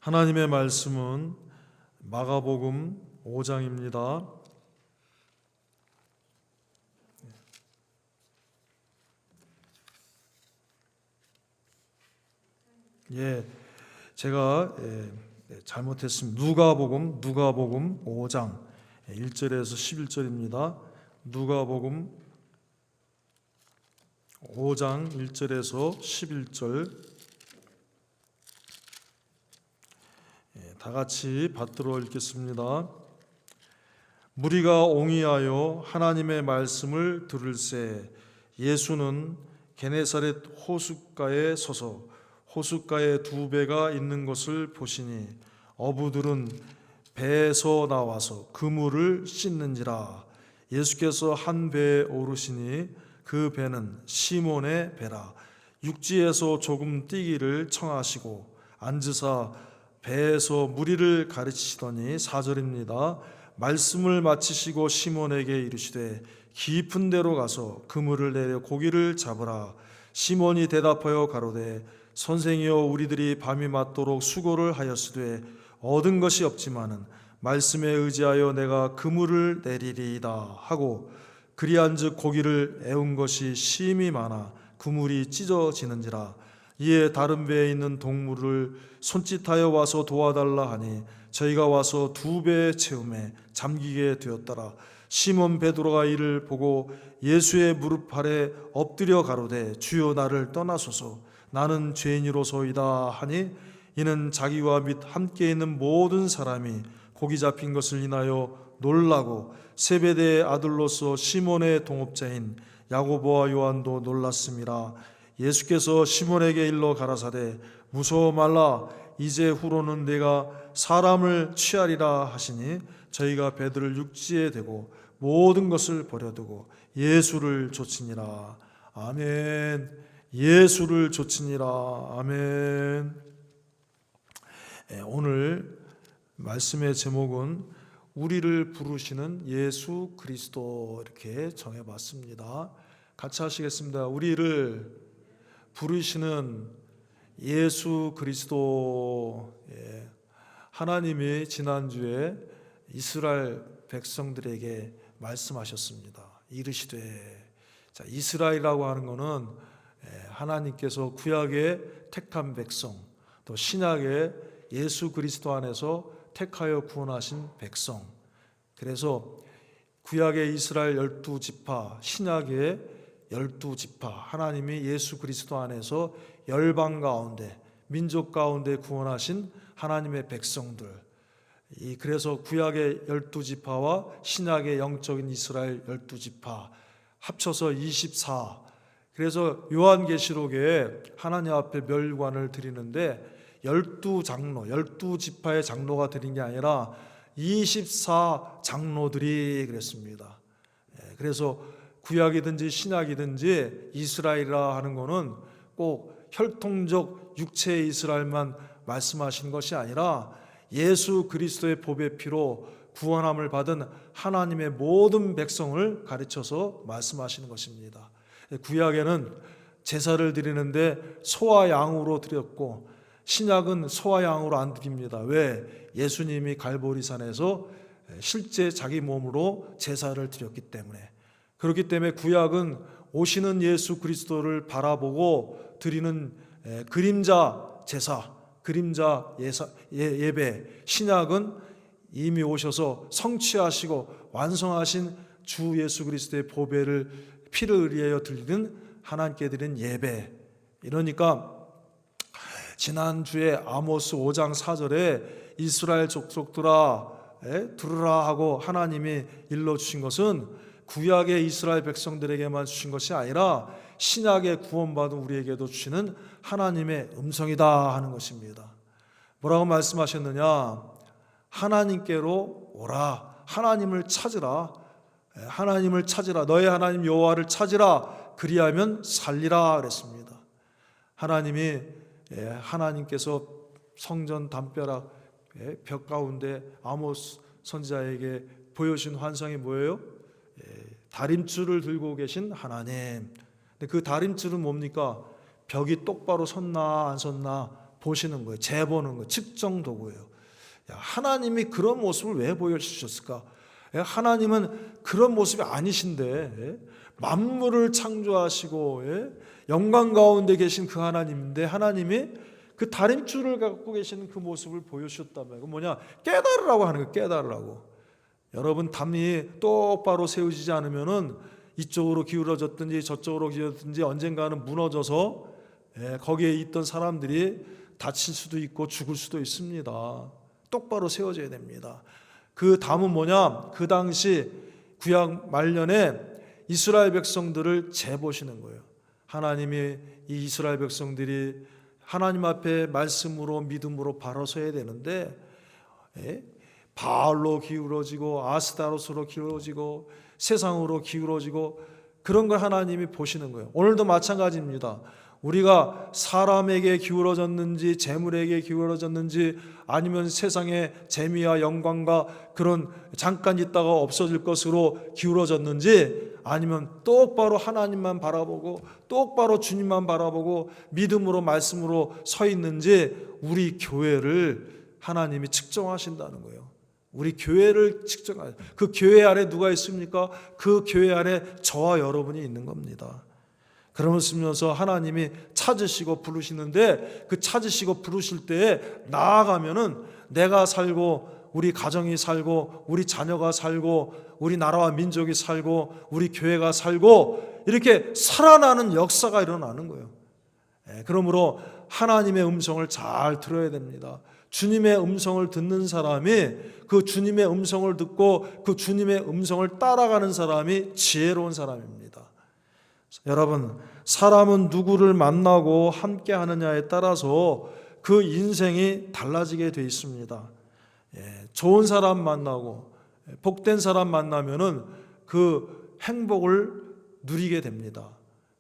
하나님의 말씀은 마가복음 5장입니다. 제가 잘못했습니다. 누가복음 5장 1절에서 11절입니다. 누가복음 5장 1절에서 11절 다 같이 받들어 읽겠습니다. 무리가 옹이하여 하나님의 말씀을 들을새 예수는 게네사렛 호숫가에 서서 호숫가에 두 배가 있는 것을 보시니 어부들은 배에서 나와서 그물을 씻는지라. 예수께서 한 배에 오르시니 그 배는 시몬의 배라. 육지에서 조금 뛰기를 청하시고 앉으사 배에서 무리를 가르치시더니 4절입니다. 말씀을 마치시고 시몬에게 이르시되 깊은 데로 가서 그물을 내려 고기를 잡으라. 시몬이 대답하여 가로되 선생이여 우리들이 밤이 맞도록 수고를 하였으되 얻은 것이 없지만은 말씀에 의지하여 내가 그물을 내리리이다 하고 그리한즉 고기를 애운 것이 심히 많아 그물이 찢어지는지라. 이에 다른 배에 있는 동물을 손짓하여 와서 도와달라 하니 저희가 와서 두 배에 채우매 잠기게 되었더라. 시몬 베드로가 이를 보고 예수의 무릎 아래 엎드려 가로되 주여 나를 떠나소서 나는 죄인이로소이다 하니 이는 자기와 및 함께 있는 모든 사람이 고기 잡힌 것을 인하여 놀라고 세베대의 아들로서 시몬의 동업자인 야고보와 요한도 놀랐음이라. 예수께서 시몬에게 일러 가라사대 무서워 말라 이제 후로는 내가 사람을 취하리라 하시니 저희가 배들을 육지에 대고 모든 것을 버려두고 예수를 좇으니라. 아멘. 예수를 좇으니라. 아멘. 오늘 말씀의 제목은 우리를 부르시는 예수 그리스도 이렇게 정해봤습니다. 같이 하시겠습니다. 우리를 부르시는 예수 그리스도. 하나님이 지난주에 이스라엘 백성들에게 말씀하셨습니다. 이르시되, 자, 이스라엘이라고 하는 것은 하나님께서 구약의 택한 백성, 또 신약의 예수 그리스도 안에서 택하여 구원하신 백성. 그래서 구약의 이스라엘 12지파, 신약의 12지파, 하나님이 예수 그리스도 안에서 열방 가운데, 민족 가운데 구원하신 하나님의 백성들. 그래서 구약의 12지파와 신약의 영적인 이스라엘 12지파 합쳐서 24. 그래서 요한계시록에 하나님 앞에 멸관을 드리는데 12장로, 12지파의 장로가 드린 게 아니라 24장로들이 그랬습니다. 그래서 구약이든지 신약이든지 이스라엘이라 하는 것은 꼭 혈통적 육체의 이스라엘만 말씀하시는 것이 아니라 예수 그리스도의 보배 피로 구원함을 받은 하나님의 모든 백성을 가르쳐서 말씀하시는 것입니다. 구약에는 제사를 드리는데 소와 양으로 드렸고 신약은 소와 양으로 안 드립니다. 왜? 예수님이 갈보리산에서 실제 자기 몸으로 제사를 드렸기 때문에. 그렇기 때문에 구약은 오시는 예수 그리스도를 바라보고 드리는 그림자 제사, 그림자 예배. 신약은 이미 오셔서 성취하시고 완성하신 주 예수 그리스도의 보배를 피를 의리하여 드리는 하나님께 드린 예배. 이러니까 지난주에 아모스 5장 4절에 이스라엘 족속들아 들으라 하고 하나님이 일러주신 것은 구약의 이스라엘 백성들에게만 주신 것이 아니라 신약의 구원받은 우리에게도 주시는 하나님의 음성이다 하는 것입니다. 뭐라고 말씀하셨느냐? 하나님께로 오라. 하나님을 찾으라. 하나님을 찾으라. 너의 하나님 여호와를 찾으라. 그리하면 살리라 그랬습니다. 하나님께서 성전 담벼락 벽 가운데 아모스 선지자에게 보여주신 환상이 뭐예요? 다림줄을 들고 계신 하나님. 근데 그 다림줄은 뭡니까? 벽이 똑바로 섰나 안 섰나 보시는 거예요. 재보는 거예요. 측정 도구예요. 하나님이 그런 모습을 왜 보여주셨을까? 하나님은 그런 모습이 아니신데, 만물을 창조하시고 영광 가운데 계신 그 하나님인데, 하나님이 그 다림줄을 갖고 계시는 그 모습을 보여주셨다면, 그 뭐냐? 깨달으라고 하는 거예요. 깨달으라고. 여러분, 담이 똑바로 세우지지 않으면은 이쪽으로 기울어졌든지 저쪽으로 기울어졌든지 언젠가는 무너져서 거기에 있던 사람들이 다칠 수도 있고 죽을 수도 있습니다. 똑바로 세워져야 됩니다. 그 담은 뭐냐? 그 당시 구약 말년에 이스라엘 백성들을 재보시는 거예요. 하나님이 이 이스라엘 백성들이 하나님 앞에 말씀으로 믿음으로 바로 서야 되는데 바알로 기울어지고 아스타로스로 기울어지고 세상으로 기울어지고 그런 걸 하나님이 보시는 거예요. 오늘도 마찬가지입니다. 우리가 사람에게 기울어졌는지 재물에게 기울어졌는지 아니면 세상의 재미와 영광과 그런 잠깐 있다가 없어질 것으로 기울어졌는지 아니면 똑바로 하나님만 바라보고 똑바로 주님만 바라보고 믿음으로 말씀으로 서 있는지 우리 교회를 하나님이 측정하신다는 거예요. 우리 교회를 측정하는, 그 교회 안에 누가 있습니까? 그 교회 안에 저와 여러분이 있는 겁니다. 그러면서 하나님이 찾으시고 부르시는데, 그 찾으시고 부르실 때에 나아가면은 내가 살고 우리 가정이 살고 우리 자녀가 살고 우리 나라와 민족이 살고 우리 교회가 살고 이렇게 살아나는 역사가 일어나는 거예요. 그러므로 하나님의 음성을 잘 들어야 됩니다. 주님의 음성을 듣는 사람이, 그 주님의 음성을 듣고 그 주님의 음성을 따라가는 사람이 지혜로운 사람입니다. 여러분, 사람은 누구를 만나고 함께 하느냐에 따라서 그 인생이 달라지게 돼 있습니다. 좋은 사람 만나고 복된 사람 만나면은 그 행복을 누리게 됩니다.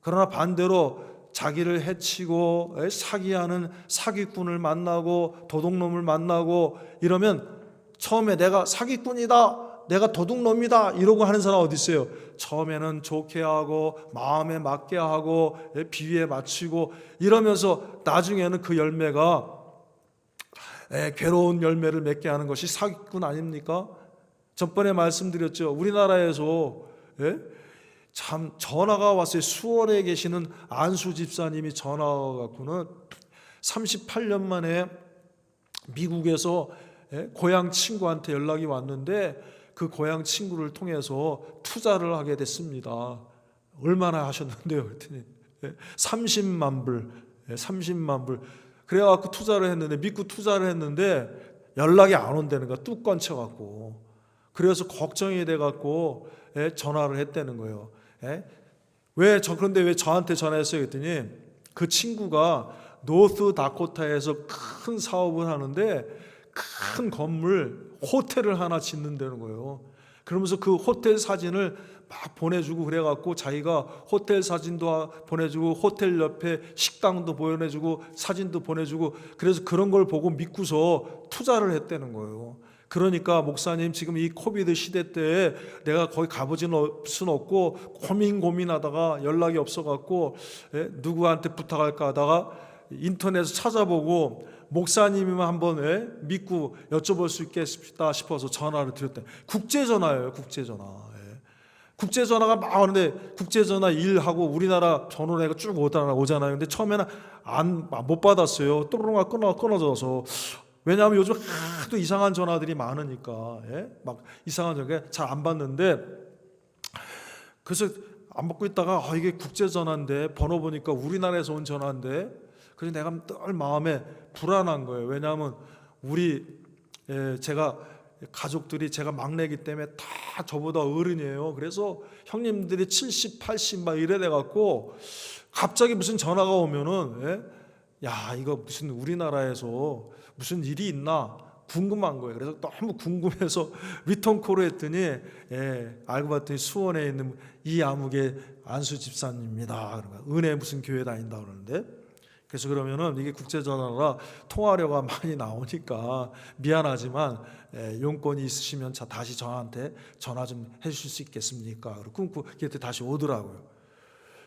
그러나 반대로 자기를 해치고 사기하는 사기꾼을 만나고 도둑놈을 만나고 이러면 처음에 내가 사기꾼이다, 내가 도둑놈이다 이러고 하는 사람 어디 있어요? 처음에는 좋게 하고 마음에 맞게 하고 비위에 맞추고 이러면서 나중에는 그 열매가 괴로운 열매를 맺게 하는 것이 사기꾼 아닙니까? 전번에 말씀드렸죠. 우리나라에서 참 전화가 왔어요. 수원에 계시는 안수 집사님이 전화가 갖고는 38년 만에 미국에서 고향 친구한테 연락이 왔는데 그 고향 친구를 통해서 투자를 하게 됐습니다. 얼마나 하셨는데요? 그랬더니 30만 불, 30만 불. 그래갖고 투자를 했는데, 믿고 투자를 했는데 연락이 안 온다는 거야. 뚝 끊쳐갖고. 그래서 걱정이 돼갖고 전화를 했다는 거예요. 그런데 왜 저한테 전화했어요? 그랬더니 그 친구가 노스 다코타에서 큰 사업을 하는데 큰 건물, 호텔을 하나 짓는다는 거예요. 그러면서 그 호텔 사진을 막 보내주고 그래갖고 자기가 호텔 사진도 보내주고 호텔 옆에 식당도 보내주고 사진도 보내주고 그래서 그런 걸 보고 믿고서 투자를 했다는 거예요. 그러니까 목사님 지금 이 코비드 시대 때 내가 거기 가보지는 수는 없고 고민하다가 연락이 없어갖고 누구한테 부탁할까 하다가 인터넷에서 찾아보고 목사님이면 한번 믿고 여쭤볼 수 있겠다 싶어서 전화를 드렸대. 국제전화예요. 국제전화. 국제전화가 막 오는데 국제전화 일하고 우리나라 전화가 쭉 오잖아요. 근데 처음에는 못 받았어요. 또르르가 끊어져서. 왜냐하면 요즘 하도 이상한 전화들이 많으니까 막 이상한 전화 잘 안 받는데, 그래서 안 받고 있다가 이게 국제전화인데 번호 보니까 우리나라에서 온 전화인데, 그래서 내가 늘 마음에 불안한 거예요. 왜냐하면 제가 가족들이 제가 막내이기 때문에 다 저보다 어른이에요. 그래서 형님들이 70, 80 막 이래 돼갖고 갑자기 무슨 전화가 오면은 야 이거 무슨 우리나라에서 무슨 일이 있나 궁금한 거예요. 그래서 너무 궁금해서 리턴콜을 했더니 알고 봤더니 수원에 있는 이 아무개 안수 집사님입니다. 은혜 무슨 교회 다닌다 그러는데, 그래서 그러면은 이게 국제전화라 통화료가 많이 나오니까 미안하지만 용건이 있으시면 다시 저한테 전화 좀 해주실 수 있겠습니까? 그리고 끊고 그때 다시 오더라고요.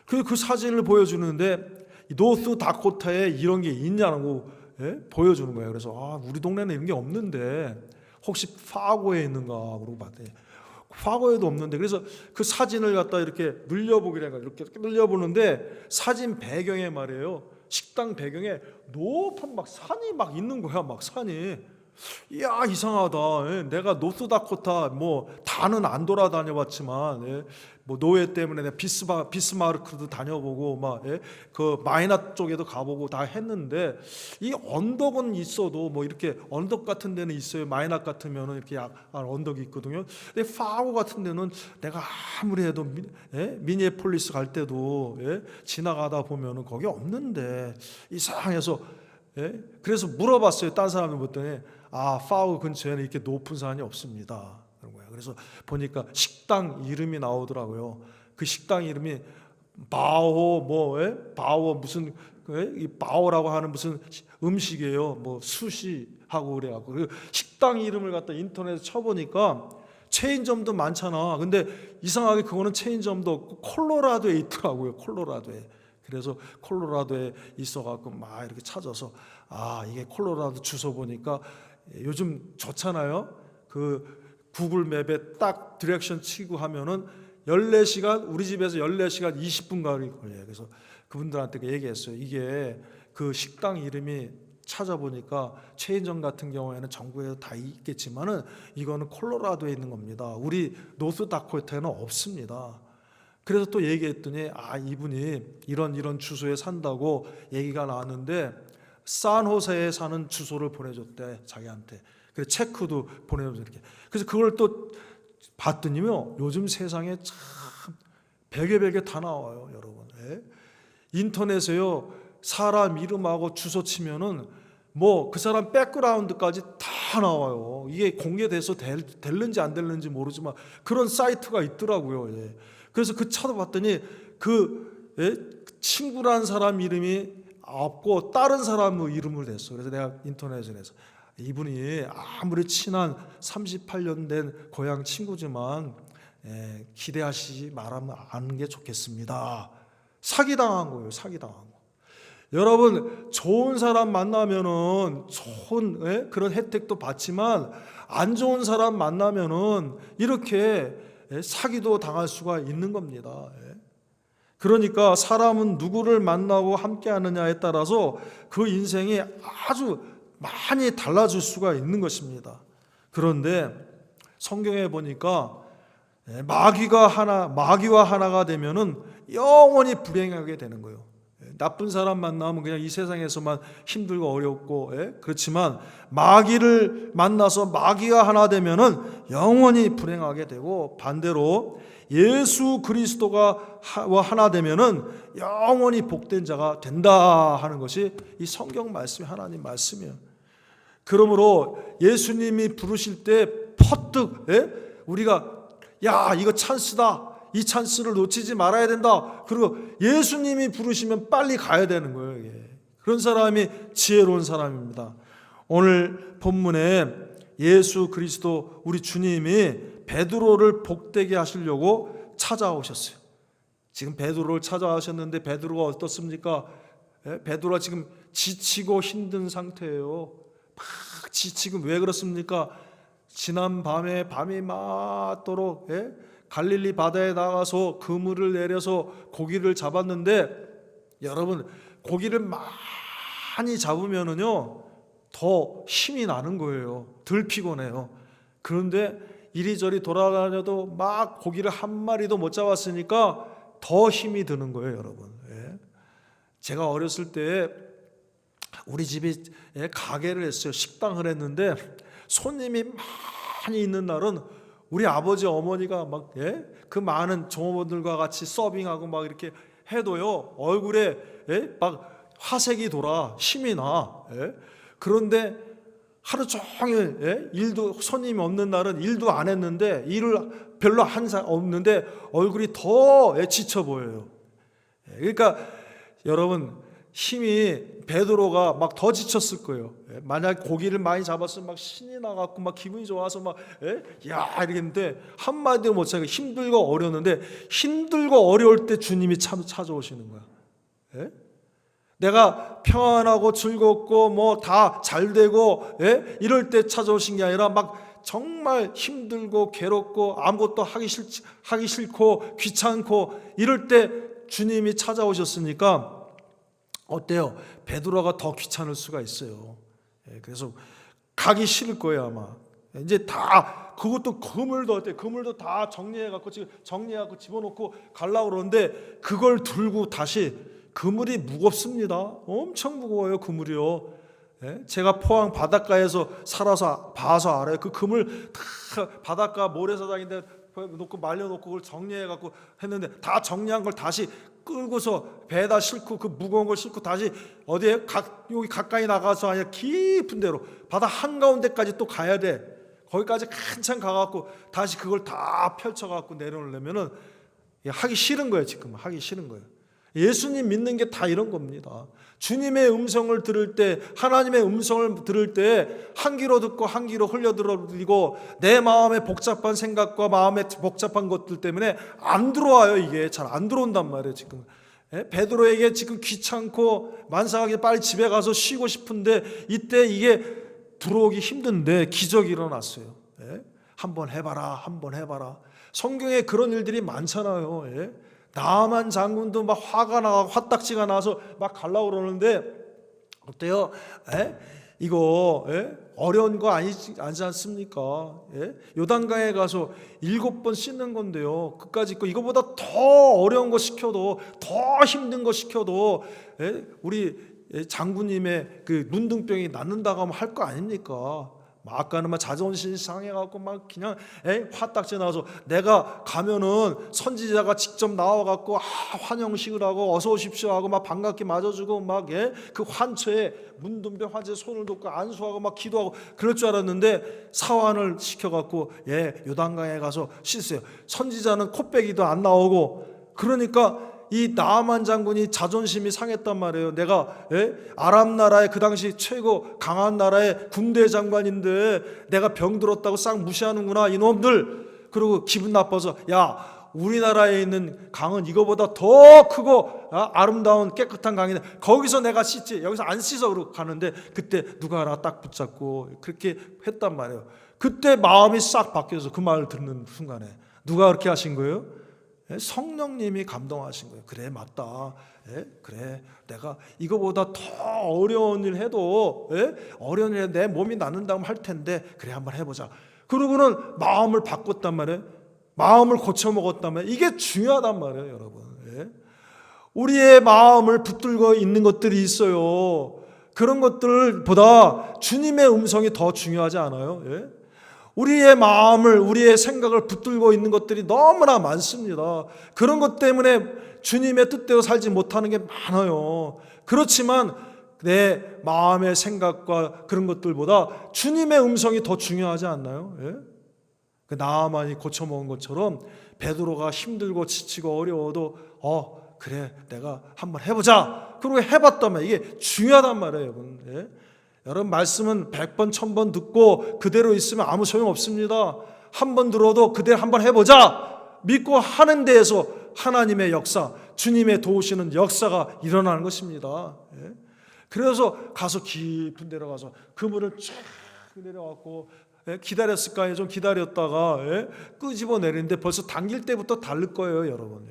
그 사진을 보여주는데 노스 다코타에 이런 게 있냐고 보여주는 거예요. 그래서 우리 동네는 이런 게 없는데 혹시 파고에 있는가 그러고 봤더니 파고에도 없는데, 그래서 그 사진을 갖다 이렇게 늘려보기로 해가지고 이렇게 늘려보는데 사진 배경에 말이에요, 식당 배경에 높은 막 산이 막 있는 거야. 막 산이. 이야, 이상하다. 내가 노스다코타 뭐 다는 안 돌아다녀 봤지만 뭐 노예 때문에 내가 비스마르크도 다녀보고 막 그 마이나 쪽에도 가보고 다 했는데, 이 언덕은 있어도 뭐 이렇게 언덕 같은 데는 있어요. 마이나 같으면은 이렇게 약간 언덕이 있거든요. 근데 파고 같은 데는 내가 아무리 해도 미니애폴리스 갈 때도 지나가다 보면은 거기 없는데 이상해서 그래서 물어봤어요. 딴 사람들 봤더니 파우 근처에는 이렇게 높은 산이 없습니다. 그런 거예요. 그래서 보니까 식당 이름이 나오더라고요. 그 식당 이름이 바오 무슨 이 바오라고 하는 무슨 음식이에요. 뭐 수시하고 그래갖고 그 식당 이름을 갖다 인터넷에 쳐보니까 체인점도 많잖아. 근데 이상하게 그거는 체인점도 없고 콜로라도에 있더라고요. 콜로라도에. 그래서 콜로라도에 있어갖고 막 이렇게 찾아서 이게 콜로라도 주소 보니까 요즘 좋잖아요. 그 구글 맵에 딱 디렉션 치고 하면은 14시간, 우리 집에서 14시간 20분 가까이 걸려요. 그래서 그분들한테 얘기했어요. 이게 그 식당 이름이 찾아보니까 체인점 같은 경우에는 전국에 다 있겠지만은 이거는 콜로라도에 있는 겁니다. 우리 노스다코타에는 없습니다. 그래서 또 얘기했더니 이분이 이런 주소에 산다고 얘기가 나왔는데 산호세에 사는 주소를 보내줬대, 자기한테. 그래서 체크도 보내줘서 이렇게. 그래서 그걸 또 봤더니요, 요즘 세상에 참 별게 다 나와요, 여러분. 인터넷에요, 사람 이름하고 주소 치면은 뭐 그 사람 백그라운드까지 다 나와요. 이게 공개돼서 될는지 안 될는지 모르지만 그런 사이트가 있더라고요. 그래서 그 찾아봤더니 친구란 사람 이름이 없고 다른 사람의 이름을 댔어. 그래서 내가 인터넷에 해서 이분이 아무리 친한 38년 된 고향 친구지만 기대하시지 말하는 게 좋겠습니다. 사기당한 거예요. 사기당한 거. 여러분, 좋은 사람 만나면은 좋은 그런 혜택도 받지만 안 좋은 사람 만나면은 이렇게 사기도 당할 수가 있는 겁니다. 그러니까 사람은 누구를 만나고 함께 하느냐에 따라서 그 인생이 아주 많이 달라질 수가 있는 것입니다. 그런데 성경에 보니까 마귀와 하나가 되면은 영원히 불행하게 되는 거예요. 나쁜 사람 만나면 그냥 이 세상에서만 힘들고 어렵고, 그렇지만 마귀를 만나서 마귀가 하나 되면은 영원히 불행하게 되고, 반대로 예수 그리스도가 하나 되면은 영원히 복된 자가 된다 하는 것이 이 성경 말씀이 하나님 말씀이에요. 그러므로 예수님이 부르실 때 퍼뜩 우리가 이거 찬스다, 이 찬스를 놓치지 말아야 된다, 그리고 예수님이 부르시면 빨리 가야 되는 거예요. 그런 사람이 지혜로운 사람입니다. 오늘 본문에 예수 그리스도 우리 주님이 베드로를 복되게 하시려고 찾아오셨어요. 지금 베드로를 찾아오셨는데 베드로가 어떻습니까? 베드로가 지금 지치고 힘든 상태예요. 막 지치고. 왜 그렇습니까? 지난 밤이 맞도록 갈릴리 바다에 나가서 그물을 내려서 고기를 잡았는데, 여러분, 고기를 많이 잡으면은요 더 힘이 나는 거예요. 덜 피곤해요. 그런데 이리저리 돌아다녀도 막 고기를 한 마리도 못 잡았으니까 더 힘이 드는 거예요, 여러분. 제가 어렸을 때 우리 집이 가게를 했어요. 식당을 했는데 손님이 많이 있는 날은 우리 아버지 어머니가 막 그 많은 종업원들과 같이 서빙하고 막 이렇게 해도요 얼굴에 막 화색이 돌아, 힘이 나. 그런데 하루 종일 일도, 손님이 없는 날은 일도 안 했는데, 일을 별로 한 사람 없는데 얼굴이 더 지쳐 보여요. 그러니까 여러분, 힘이, 베드로가 막 더 지쳤을 거예요. 만약 고기를 많이 잡았으면 막 신이 나갖고 막 기분이 좋아서 막 이러겠는데 한마디도 못 하고 힘들고 어려웠는데, 힘들고 어려울 때 주님이 찾아오시는 거야. 내가 평안하고 즐겁고 뭐 다 잘되고 이럴 때 찾아오신 게 아니라 막 정말 힘들고 괴롭고 아무것도 하기 싫고 귀찮고 이럴 때 주님이 찾아오셨으니까 어때요? 베드로가 더 귀찮을 수가 있어요. 그래서 가기 싫을 거예요 아마. 이제 다 그것도 그물도 다 정리해갖고 집어넣고 가려고 그러는데 그걸 들고 다시 그물이 무겁습니다. 엄청 무거워요 그물이요. 제가 포항 바닷가에서 살아서 봐서 알아요. 그 그물 다 바닷가 모래사장인데 놓고 말려놓고 그걸 정리해갖고 했는데 다 정리한 걸 다시 끌고서 배에다 싣고 그 무거운 걸 싣고 다시 어디에 여기 가까이 나가서 아니라 깊은 데로 바다 한가운데까지 또 가야 돼. 거기까지 한참 가갖고 다시 그걸 다 펼쳐갖고 내려오려면은 하기 싫은 거예요. 지금 하기 싫은 거예요. 예수님 믿는 게 다 이런 겁니다. 주님의 음성을 들을 때, 하나님의 음성을 들을 때 한 귀로 듣고 한 귀로 흘려들어버리고 내 마음의 복잡한 생각과 마음의 복잡한 것들 때문에 안 들어와요. 이게 잘 안 들어온단 말이에요. 지금 베드로에게 지금 귀찮고 만삭하게 빨리 집에 가서 쉬고 싶은데 이때 이게 들어오기 힘든데 기적이 일어났어요. 한번 해봐라, 한번 해봐라. 성경에 그런 일들이 많잖아요. 나만 장군도 막 화가 나고 화딱지가 나서 막 가려고 그러는데 어때요? 이거 어려운 거 아니지 않습니까? 요단강에 가서 7번 씻는 건데요. 그까짓 거 이거보다 더 어려운 거 시켜도 더 힘든 거 시켜도 우리 장군님의 그 문둥병이 낫는다고 하면 할 거 아닙니까? 아까는 막 자존심 상해갖고 막 그냥 화딱지 나와서 내가 가면은 선지자가 직접 나와갖고 환영식을 하고 어서 오십시오 하고 막 반갑게 맞아주고 막 그 환처에 문둥병 환처에 손을 놓고 안수하고 막 기도하고 그럴 줄 알았는데 사환을 시켜갖고 요단강에 가서 씻어요. 선지자는 코빼기도 안 나오고 그러니까 이 나아만 장군이 자존심이 상했단 말이에요. 내가 아람 나라의 그 당시 최고 강한 나라의 군대 장관인데 내가 병들었다고 싹 무시하는구나 이놈들. 그리고 기분 나빠서 야 우리나라에 있는 강은 이거보다 더 크고 아름다운 깨끗한 강인데 거기서 내가 씻지 여기서 안 씻어 그러고 가는데 그때 누가 하나 딱 붙잡고 그렇게 했단 말이에요. 그때 마음이 싹 바뀌어서 그 말을 듣는 순간에 누가 그렇게 하신 거예요? 성령님이 감동하신 거예요. 그래 맞다. 그래 내가 이거보다 더 어려운 일 해도 어려운 일 내 몸이 낫는다면 할 텐데 그래 한번 해보자. 그러고는 마음을 바꿨단 말이에요. 마음을 고쳐먹었단 말이에요. 이게 중요하단 말이에요 여러분. 우리의 마음을 붙들고 있는 것들이 있어요. 그런 것들보다 주님의 음성이 더 중요하지 않아요? 우리의 마음을 우리의 생각을 붙들고 있는 것들이 너무나 많습니다. 그런 것 때문에 주님의 뜻대로 살지 못하는 게 많아요. 그렇지만 내 마음의 생각과 그런 것들보다 주님의 음성이 더 중요하지 않나요? 그 나아만이 고쳐먹은 것처럼 베드로가 힘들고 지치고 어려워도 그래 내가 한번 해보자. 그리고 해봤다면 이게 중요하단 말이에요 여러분. 여러분 말씀은 100번 1000번 듣고 그대로 있으면 아무 소용없습니다. 한 번 들어도 그대로 한번 해보자 믿고 하는 데에서 하나님의 역사 주님의 도우시는 역사가 일어나는 것입니다. 그래서 가서 깊은 데로 가서 그물을 쫙 내려갖고 기다렸을까요? 좀 기다렸다가 끄집어 내리는데 벌써 당길 때부터 다를 거예요 여러분.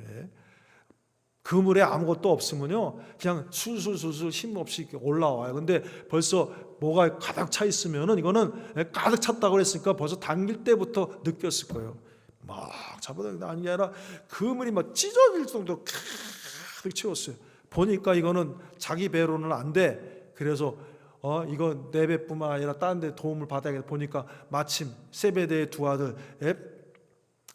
그물에 아무것도 없으면요 그냥 술술술술 힘없이 올라와요. 근데 벌써 뭐가 가득 차 있으면은 이거는 가득 찼다고 그랬으니까 벌써 당길 때부터 느꼈을 거예요. 막 잡아당기는 게 아니라 그물이 막 찢어질 정도로 가득 채웠어요. 보니까 이거는 자기 배로는 안 돼. 그래서 이거 내 배뿐만 아니라 다른 데 도움을 받아야겠다. 보니까 마침 세베대의 두 아들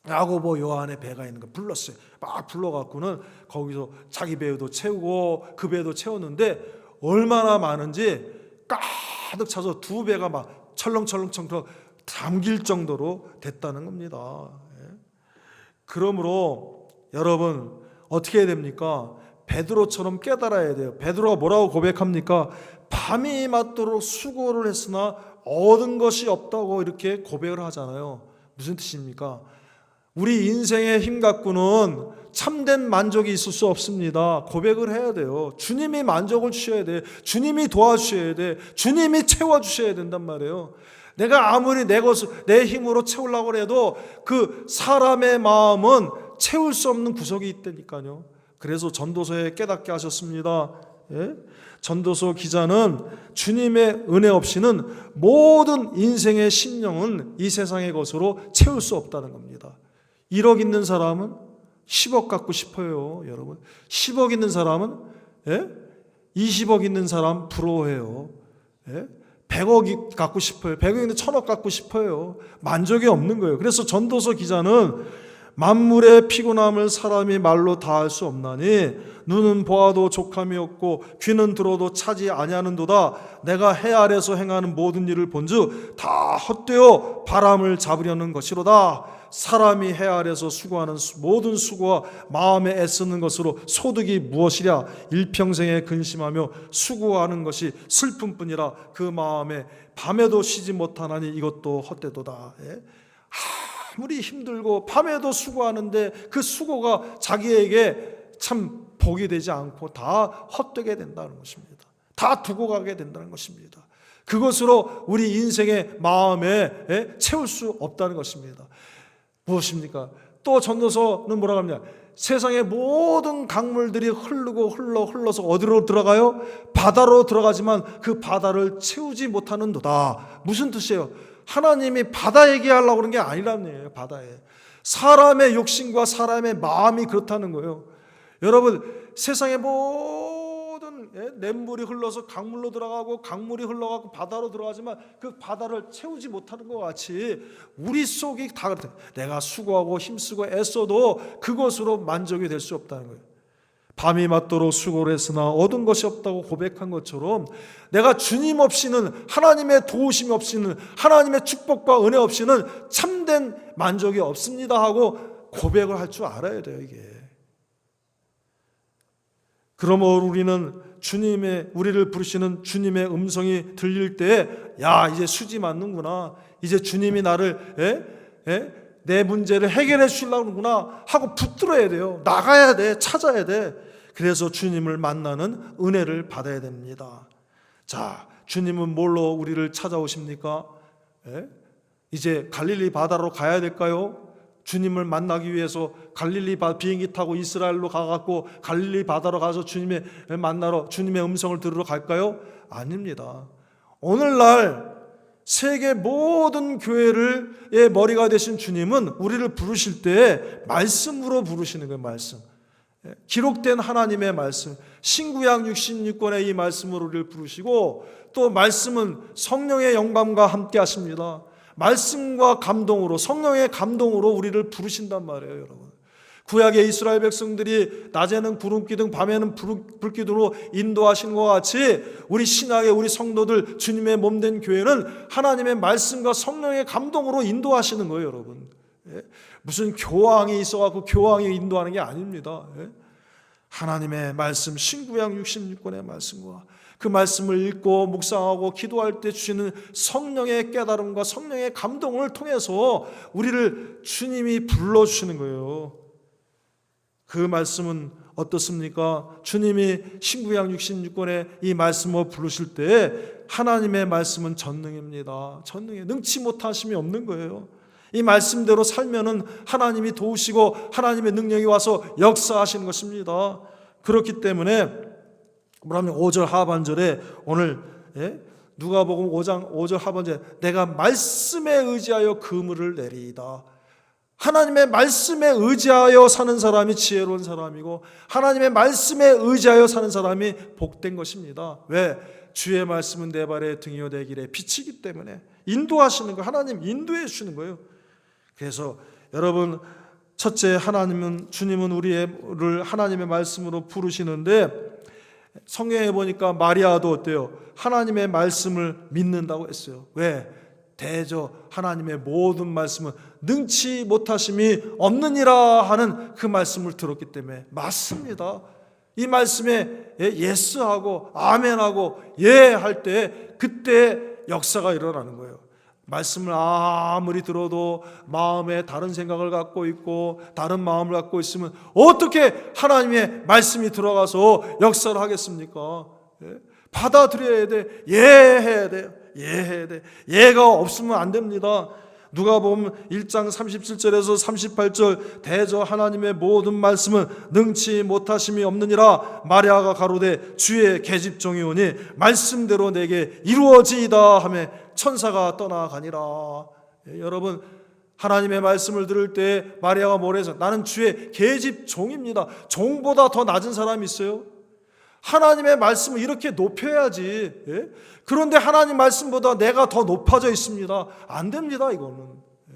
야고보 요한의 배가 있는 거 불렀어요. 막 불러갖고는 거기서 자기 배도 채우고 그 배도 채웠는데 얼마나 많은지 가득 차서 두 배가 막 철렁철렁 잠길 정도로 됐다는 겁니다. 그러므로 여러분 어떻게 해야 됩니까? 베드로처럼 깨달아야 돼요. 베드로가 뭐라고 고백합니까? 밤이 맞도록 수고를 했으나 얻은 것이 없다고 이렇게 고백을 하잖아요. 무슨 뜻입니까? 우리 인생의 힘 갖고는 참된 만족이 있을 수 없습니다. 고백을 해야 돼요. 주님이 만족을 주셔야 돼. 주님이 도와주셔야 돼. 주님이 채워주셔야 된단 말이에요. 내가 아무리 내 힘으로 채우려고 해도 그 사람의 마음은 채울 수 없는 구석이 있다니까요. 그래서 전도서에 깨닫게 하셨습니다. 예? 전도서 기자는 주님의 은혜 없이는 모든 인생의 심령은 이 세상의 것으로 채울 수 없다는 겁니다. 1억 있는 사람은 10억 갖고 싶어요, 여러분. 10억 있는 사람은 20억 있는 사람 부러워해요. 100억 갖고 싶어요. 100억 있는 1000억 갖고 싶어요. 만족이 없는 거예요. 그래서 전도서 기자는 만물의 피곤함을 사람이 말로 다할 수 없나니 눈은 보아도 족함이 없고 귀는 들어도 차지 아니하는도다. 내가 해 아래서 행하는 모든 일을 본즉 다 헛되어 바람을 잡으려는 것이로다. 사람이 해 아래서 수고하는 모든 수고와 마음에 애쓰는 것으로 소득이 무엇이랴. 일평생에 근심하며 수고하는 것이 슬픔뿐이라. 그 마음에 밤에도 쉬지 못하나니 이것도 헛되도다. 아무리 힘들고 밤에도 수고하는데 그 수고가 자기에게 참 복이 되지 않고 다 헛되게 된다는 것입니다. 다 두고 가게 된다는 것입니다. 그것으로 우리 인생의 마음에 채울 수 없다는 것입니다. 무엇입니까? 또 전도서는 뭐라고 합니까? 세상의 모든 강물들이 흘러서 어디로 들어가요? 바다로 들어가지만 그 바다를 채우지 못하는도다. 무슨 뜻이에요? 하나님이 바다 얘기하려고 그런 게 아니라는 얘기예요. 바다에 사람의 욕심과 사람의 마음이 그렇다는 거예요. 여러분, 세상의 모든 냇물이 흘러서 강물로 들어가고 강물이 흘러가고 바다로 들어가지만 그 바다를 채우지 못하는 것 같이 우리 속이 다 그렇다. 내가 수고하고 힘쓰고 애써도 그것으로 만족이 될 수 없다는 거예요. 밤이 맞도록 수고를 했으나 얻은 것이 없다고 고백한 것처럼 내가 주님 없이는, 하나님의 도우심 없이는, 하나님의 축복과 은혜 없이는 참된 만족이 없습니다 하고 고백을 할 줄 알아야 돼요. 이게. 그러므로 우리는 우리를 부르시는 주님의 음성이 들릴 때, 야, 이제 수지 맞는구나, 이제 주님이 나를 내 문제를 해결해 주려는구나 하고 붙들어야 돼요. 나가야 돼. 찾아야 돼. 그래서 주님을 만나는 은혜를 받아야 됩니다. 자, 주님은 뭘로 우리를 찾아오십니까? 이제 갈릴리 바다로 가야 될까요? 주님을 만나기 위해서 갈릴리 비행기 타고 이스라엘로 가갖고 갈릴리 바다로 가서 주님의 만나러, 주님의 음성을 들으러 갈까요? 아닙니다. 오늘날 세계 모든 교회의 머리가 되신 주님은 우리를 부르실 때 말씀으로 부르시는 거예요. 말씀. 기록된 하나님의 말씀, 신구약 66권의 이 말씀으로 우리를 부르시고, 또 말씀은 성령의 영감과 함께 하십니다. 말씀과 감동으로, 성령의 감동으로 우리를 부르신단 말이에요, 여러분. 구약의 이스라엘 백성들이 낮에는 구름기둥, 밤에는 불기둥으로 인도하시는 것 같이 우리 신약의 우리 성도들, 주님의 몸된 교회는 하나님의 말씀과 성령의 감동으로 인도하시는 거예요, 여러분. 무슨 교황이 있어갖고 교황이 인도하는 게 아닙니다. 하나님의 말씀, 신구약 66권의 말씀과 그 말씀을 읽고 묵상하고 기도할 때 주시는 성령의 깨달음과 성령의 감동을 통해서 우리를 주님이 불러주시는 거예요. 그 말씀은 어떻습니까? 주님이 신구약 66권의 이 말씀을 부르실 때 하나님의 말씀은 전능입니다. 전능해. 능치 못하심이 없는 거예요. 이 말씀대로 살면은 하나님이 도우시고 하나님의 능력이 와서 역사하시는 것입니다. 그렇기 때문에 뭐라면 5절 하반절에 오늘 누가복음 5장 5절 하반절에 내가 말씀에 의지하여 그물을 내리이다. 하나님의 말씀에 의지하여 사는 사람이 지혜로운 사람이고 하나님의 말씀에 의지하여 사는 사람이 복된 것입니다. 왜? 주의 말씀은 내 발의 등이요 내 길의 빛이기 때문에 인도하시는 거예요. 하나님 인도해 주시는 거예요. 그래서 여러분, 첫째, 주님은 우리를 하나님의 말씀으로 부르시는데, 성경에 보니까 마리아도 어때요? 하나님의 말씀을 믿는다고 했어요. 왜? 대저 하나님의 모든 말씀은 능치 못하심이 없느니라 하는 그 말씀을 들었기 때문에 맞습니다. 이 말씀에 예스하고 아멘하고 예 할 때 그때 역사가 일어나는 거예요. 말씀을 아무리 들어도 마음에 다른 생각을 갖고 있고 다른 마음을 갖고 있으면 어떻게 하나님의 말씀이 들어가서 역사를 하겠습니까? 받아들여야 돼. 예해야 돼요. 예해야 돼. 예가 없으면 안 됩니다. 누가복음 1장 37절에서 38절 대저 하나님의 모든 말씀은 능치 못하심이 없느니라. 마리아가 가로되 주의 계집종이 오니 말씀대로 내게 이루어지이다 하며 천사가 떠나가니라. 여러분, 하나님의 말씀을 들을 때 마리아가 뭐래서 나는 주의 계집종입니다. 종보다 더 낮은 사람이 있어요? 하나님의 말씀을 이렇게 높여야지. 예? 그런데 하나님 말씀보다 내가 더 높아져 있습니다. 안 됩니다, 이거는. 예?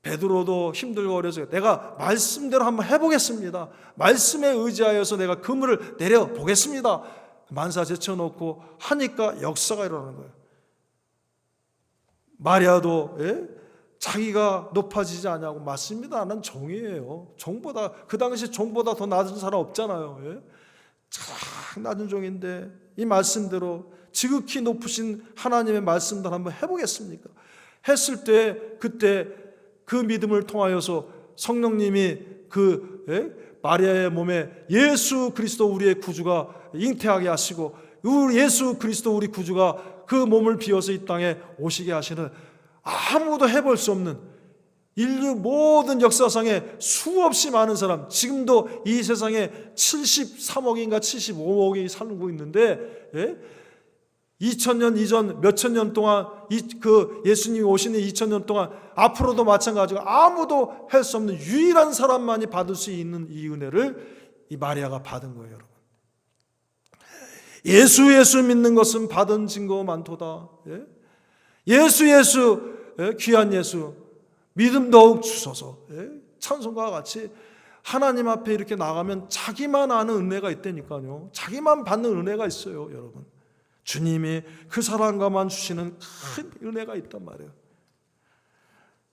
베드로도 힘들고 어려서 내가 말씀대로 한번 해보겠습니다. 말씀에 의지하여서 내가 그물을 내려보겠습니다. 만사 제쳐놓고 하니까 역사가 일어나는 거예요. 마리아도 자기가 높아지지 않냐고. 맞습니다. 나는 종이에요. 종보다, 그 당시 종보다 더 낮은 사람 없잖아요. 참 낮은 종인데 이 말씀대로 지극히 높으신 하나님의 말씀대로 한번 해보겠습니까? 했을 때 그때 그 믿음을 통하여서 성령님이 마리아의 몸에 예수 그리스도 우리의 구주가 잉태하게 하시고 예수 그리스도 우리 구주가 그 몸을 비워서 이 땅에 오시게 하시는, 아무도 해볼 수 없는 인류 모든 역사상에 수없이 많은 사람, 지금도 이 세상에 73억인가 75억이 살고 있는데 2000년 이전 몇천 년 동안 예수님이 오시는 2000년 동안 앞으로도 마찬가지고 아무도 할 수 없는 유일한 사람만이 받을 수 있는 이 은혜를 이 마리아가 받은 거예요. 여러분, 예수 믿는 것은 받은 증거 많도다. 예수 귀한 예수 믿음 더욱 주소서. 찬송과 같이 하나님 앞에 이렇게 나가면 자기만 아는 은혜가 있다니까요. 자기만 받는 은혜가 있어요. 여러분, 주님이 그 사람과만 주시는 큰 은혜가 있단 말이에요.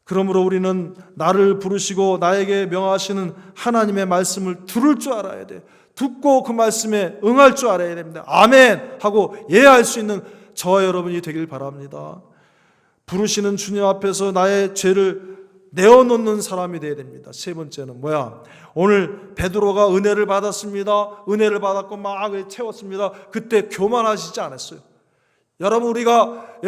그러므로 우리는 나를 부르시고 나에게 명하시는 하나님의 말씀을 들을 줄 알아야 돼. 듣고 그 말씀에 응할 줄 알아야 됩니다. 아멘 하고 예할 수 있는 저와 여러분이 되길 바랍니다. 부르시는 주님 앞에서 나의 죄를 내어놓는 사람이 되어야 됩니다. 세 번째는 뭐야? 오늘 베드로가 은혜를 받았습니다. 은혜를 받았고 막 채웠습니다. 그때 교만하시지 않았어요. 여러분, 우리가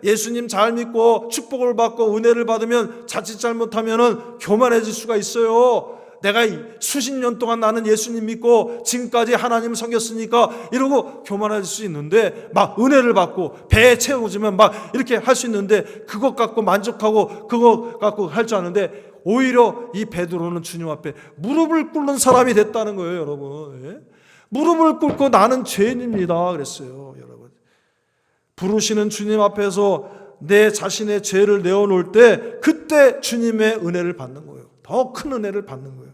예수님 잘 믿고 축복을 받고 은혜를 받으면 자칫 잘못하면 교만해질 수가 있어요. 내가 수십 년 동안 나는 예수님 믿고 지금까지 하나님을 섬겼으니까 이러고 교만할 수 있는데, 막 은혜를 받고 배에 채워지면 막 이렇게 할 수 있는데 그것 갖고 만족하고 그것 갖고 할 줄 아는데, 오히려 이 베드로는 주님 앞에 무릎을 꿇는 사람이 됐다는 거예요. 여러분, 무릎을 꿇고 나는 죄인입니다 그랬어요. 여러분, 부르시는 주님 앞에서 내 자신의 죄를 내어놓을 때 그때 주님의 은혜를 받는 거예요. 더 큰 은혜를 받는 거예요.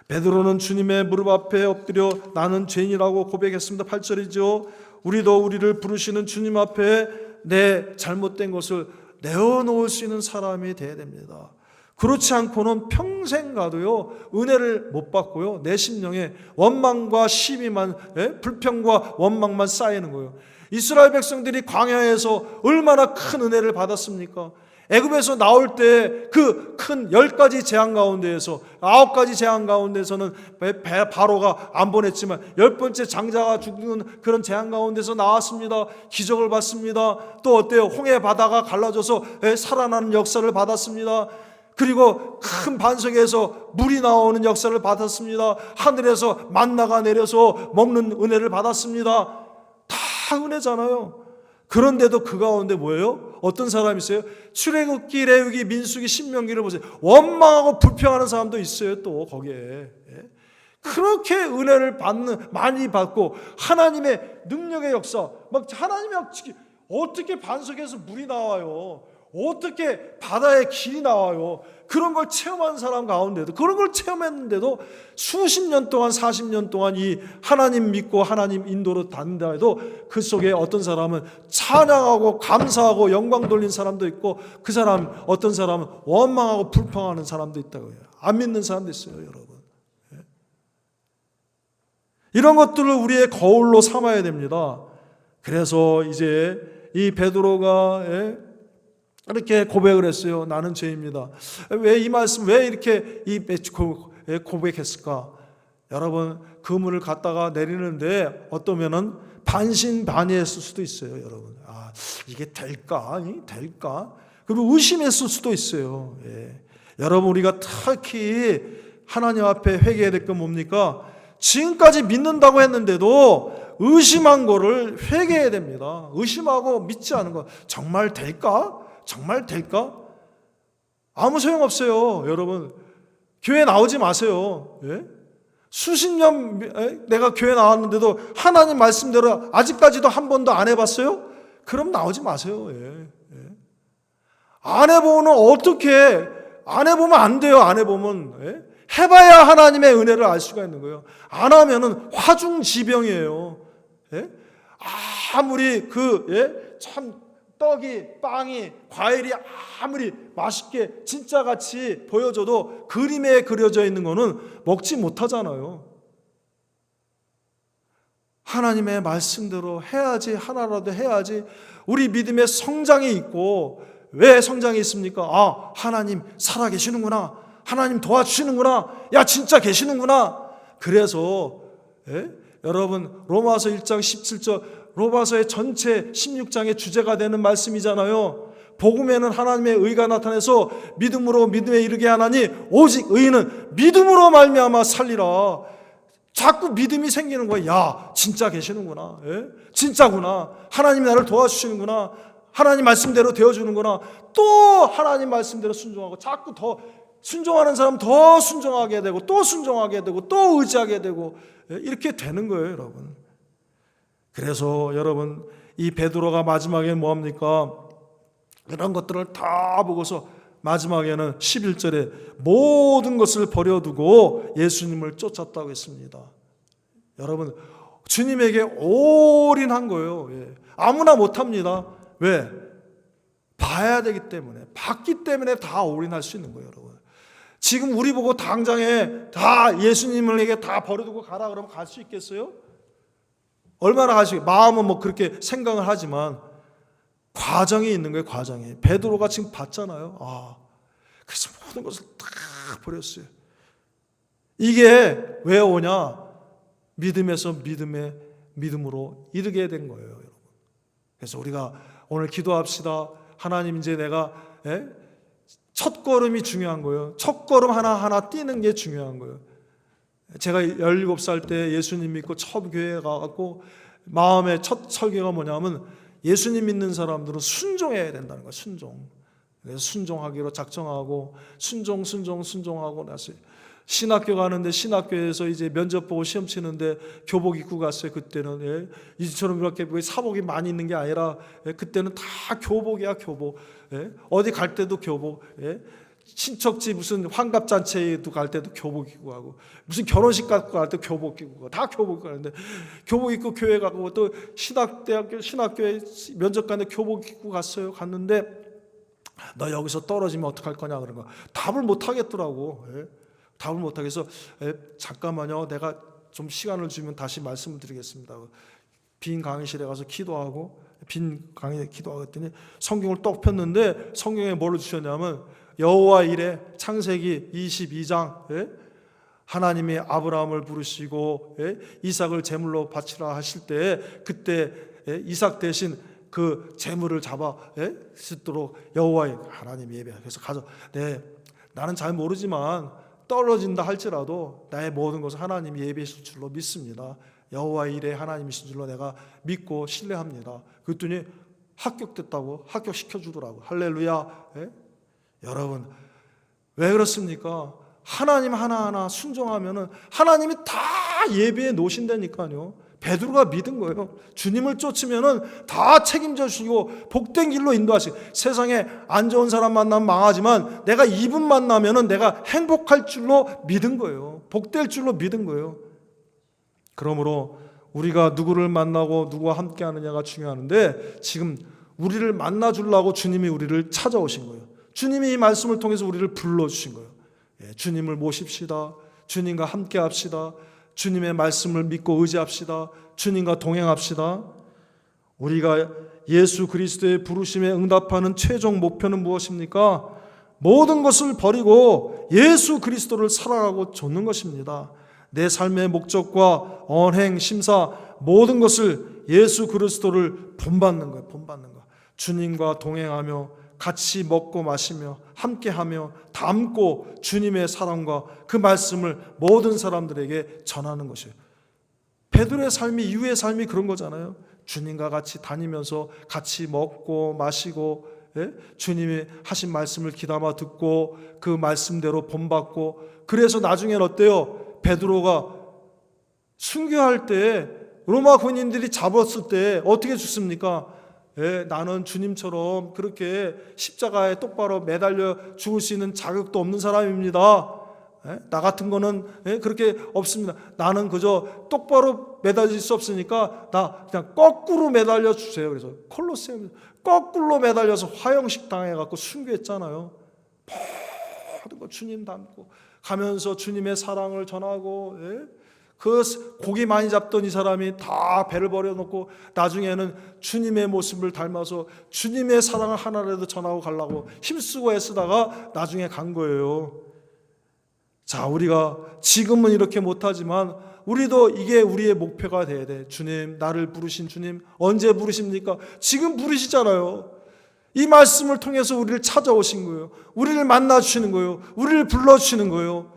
베드로는 주님의 무릎 앞에 엎드려 나는 죄인이라고 고백했습니다. 8절이죠. 우리도 우리를 부르시는 주님 앞에 내 잘못된 것을 내어놓을 수 있는 사람이 되어야 됩니다. 그렇지 않고는 평생 가도요 은혜를 못 받고요 내 심령에 원망과 시비만, 불평과 원망만 쌓이는 거예요. 이스라엘 백성들이 광야에서 얼마나 큰 은혜를 받았습니까? 애굽에서 나올 때 그 큰 10가지 재앙 가운데에서 9가지 재앙 가운데서는 바로가 안 보냈지만 10번째 장자가 죽는 그런 재앙 가운데서 나왔습니다. 기적을 받습니다. 또 어때요? 홍해 바다가 갈라져서 살아나는 역사를 받았습니다. 그리고 큰 반석에서 물이 나오는 역사를 받았습니다. 하늘에서 만나가 내려서 먹는 은혜를 받았습니다. 다 은혜잖아요. 그런데도 그 가운데 뭐예요? 어떤 사람이 있어요? 출애굽기, 레위기, 민수기, 신명기를 보세요. 원망하고 불평하는 사람도 있어요. 또 거기에 그렇게 은혜를 많이 받고 하나님의 능력의 역사, 막 하나님의 어떻게 반석에서 물이 나와요? 어떻게 바다에 길이 나와요? 그런 걸 체험한 사람 가운데도, 그런 걸 체험했는데도 수십 년 동안 40년 동안 이 하나님 믿고 하나님 인도로 다닌다 해도 그 속에 어떤 사람은 찬양하고 감사하고 영광 돌린 사람도 있고, 그 사람 어떤 사람은 원망하고 불평하는 사람도 있다고요. 안 믿는 사람도 있어요. 여러분, 이런 것들을 우리의 거울로 삼아야 됩니다. 그래서 이제 이 베드로가 이렇게 고백을 했어요. 나는 죄입니다. 왜 이 말씀, 왜 이렇게 고백했을까? 여러분, 그물을 갖다가 내리는데 어떠면은 반신반의했을 수도 있어요. 여러분, 이게 될까? 그리고 의심했을 수도 있어요. 여러분, 우리가 특히 하나님 앞에 회개해야 될 건 뭡니까? 지금까지 믿는다고 했는데도 의심한 거를 회개해야 됩니다. 의심하고 믿지 않은 거 정말 될까? 아무 소용없어요. 여러분, 교회 나오지 마세요. 수십 년 내가 교회 나왔는데도 하나님 말씀대로 아직까지도 한 번도 안 해봤어요? 그럼 나오지 마세요. 안 해보면 어떻게, 안 해보면 안 돼요. 안 해보면 해봐야 하나님의 은혜를 알 수가 있는 거예요. 안 하면은 화중지병이에요. 아무리 참 떡이, 빵이, 과일이 아무리 맛있게 진짜같이 보여줘도 그림에 그려져 있는 거는 먹지 못하잖아요. 하나님의 말씀대로 해야지, 하나라도 해야지 우리 믿음의 성장이 있고. 왜 성장이 있습니까? 하나님 살아계시는구나, 하나님 도와주시는구나, 야 진짜 계시는구나. 그래서 여러분, 로마서 1장 17절, 로마서의 전체 16장의 주제가 되는 말씀이잖아요. 복음에는 하나님의 의가 나타내서 믿음으로 믿음에 이르게 하나니 오직 의인은 믿음으로 말미암아 살리라. 자꾸 믿음이 생기는 거예요. 야 진짜 계시는구나, 진짜구나, 하나님이 나를 도와주시는구나, 하나님 말씀대로 되어주는구나. 또 하나님 말씀대로 순종하고, 자꾸 더 순종하는 사람 더 순종하게 되고, 또 순종하게 되고, 또 의지하게 되고, 이렇게 되는 거예요, 여러분. 그래서 여러분, 이 베드로가 마지막에 뭐합니까? 이런 것들을 다 보고서 마지막에는 11절에 모든 것을 버려두고 예수님을 쫓았다고 했습니다. 여러분, 주님에게 올인한 거예요. 아무나 못합니다. 왜? 봐야 되기 때문에, 봤기 때문에 다 올인할 수 있는 거예요, 여러분. 지금 우리 보고 당장에 다 예수님에게 다 버려두고 가라 그러면 갈 수 있겠어요? 얼마나 가시겠어요? 마음은 뭐 그렇게 생각을 하지만 과정이 있는 거예요, 과정이. 베드로가 지금 봤잖아요. 그래서 모든 것을 다 버렸어요. 이게 왜 오냐? 믿음에서 믿음으로 이르게 된 거예요, 여러분. 그래서 우리가 오늘 기도합시다. 하나님, 이제 내가 첫 걸음이 중요한 거예요. 첫 걸음 하나하나 뛰는 게 중요한 거예요. 제가 17살 때 예수님 믿고 첫 교회에 가고 마음의 첫 설교가 뭐냐면 예수님 믿는 사람들은 순종해야 된다는 거예요. 순종. 그래서 순종하기로 작정하고 순종하고 나서 신학교 가는데, 신학교에서 이제 면접 보고 시험 치는데 교복 입고 갔어요. 그때는 이제처럼 그렇게 사복이 많이 있는 게 아니라 그때는 다 교복이야, 교복. 어디 갈 때도 교복. 친척집 무슨 환갑잔치에도 갈 때도 교복 입고 가고, 무슨 결혼식 갖고 갈 때 교복 입고 가고, 다 교복 입고 가는데, 교복 입고 교회 가고, 또 신학교에 면접 가는데 교복 입고 갔는데 너 여기서 떨어지면 어떡할 거냐 그런 거. 답을 못 하겠더라고. 답을 못 하겠어. 잠깐만요, 내가 좀 시간을 주면 다시 말씀을 드리겠습니다. 빈 강의실에 가서 기도하고, 빈 강의에 기도하고 했더니 성경을 떡 폈는데 성경에 뭘 주셨냐면 여호와 이레 창세기 22장 하나님이 아브라함을 부르시고 이삭을 제물로 바치라 하실 때, 그때 이삭 대신 그 제물을 잡아 쓰도록 여호와의 하나님 예배. 그래서 가서 나는 잘 모르지만 떨어진다 할지라도 나의 모든 것을 하나님이 예배하실 줄로 믿습니다. 여호와 이레 하나님이신 줄로 내가 믿고 신뢰합니다. 그랬더니 합격됐다고, 합격시켜주더라고. 할렐루야. 여러분, 왜 그렇습니까? 하나님 하나하나 순종하면은 하나님이 다 예배해 놓으신다니까요. 베드로가 믿은 거예요. 주님을 쫓으면은 다 책임져 주시고 복된 길로 인도하시고, 세상에 안 좋은 사람 만나면 망하지만 내가 이분 만나면은 내가 행복할 줄로 믿은 거예요. 복될 줄로 믿은 거예요. 그러므로 우리가 누구를 만나고 누구와 함께 하느냐가 중요한데, 지금 우리를 만나 주려고 주님이 우리를 찾아오신 거예요. 주님이 이 말씀을 통해서 우리를 불러주신 거예요. 주님을 모십시다. 주님과 함께 합시다. 주님의 말씀을 믿고 의지합시다. 주님과 동행합시다. 우리가 예수 그리스도의 부르심에 응답하는 최종 목표는 무엇입니까? 모든 것을 버리고 예수 그리스도를 살아가고 좇는 것입니다. 내 삶의 목적과 언행, 심사 모든 것을 예수 그리스도를 본받는 거예요. 본받는 거. 주님과 동행하며 같이 먹고 마시며 함께하며 담고 주님의 사랑과 그 말씀을 모든 사람들에게 전하는 것이에요. 베드로의 삶이, 이후의 삶이 그런 거잖아요. 주님과 같이 다니면서 같이 먹고 마시고, 주님이 하신 말씀을 귀담아 듣고 그 말씀대로 본받고, 그래서 나중에는 어때요? 베드로가 순교할 때 로마 군인들이 잡았을 때 어떻게 죽습니까? 나는 주님처럼 그렇게 십자가에 똑바로 매달려 죽을 수 있는 자격도 없는 사람입니다. 나 같은 거는 그렇게 없습니다. 나는 그저 똑바로 매달릴 수 없으니까 나 그냥 거꾸로 매달려 주세요. 그래서 콜로세움 거꾸로 매달려서 화형식 당해갖고 순교했잖아요. 모든 거 주님 닮고 가면서 주님의 사랑을 전하고, 그 고기 많이 잡던 이 사람이 다 배를 버려놓고 나중에는 주님의 모습을 닮아서 주님의 사랑을 하나라도 전하고 가려고 힘쓰고 애쓰다가 나중에 간 거예요. 자, 우리가 지금은 이렇게 못하지만 우리도 이게 우리의 목표가 돼야 돼. 주님, 나를 부르신 주님 언제 부르십니까? 지금 부르시잖아요. 이 말씀을 통해서 우리를 찾아오신 거예요. 우리를 만나주시는 거예요. 우리를 불러주시는 거예요.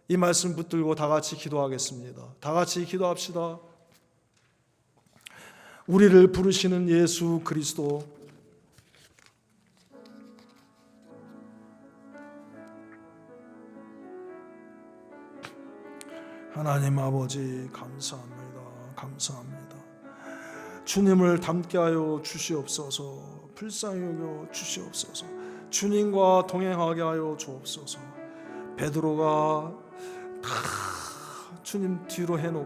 이 말씀 붙들고 다 같이 기도하겠습니다. 다 같이 기도합시다. 우리를 부르시는 예수 그리스도, 하나님 아버지 감사합니다. 감사합니다. 주님을 닮게 하여 주시옵소서. 불쌍히 여겨 주시옵소서. 주님과 동행하게 하여 주옵소서. 베드로가 다 주님 뒤로 해놓고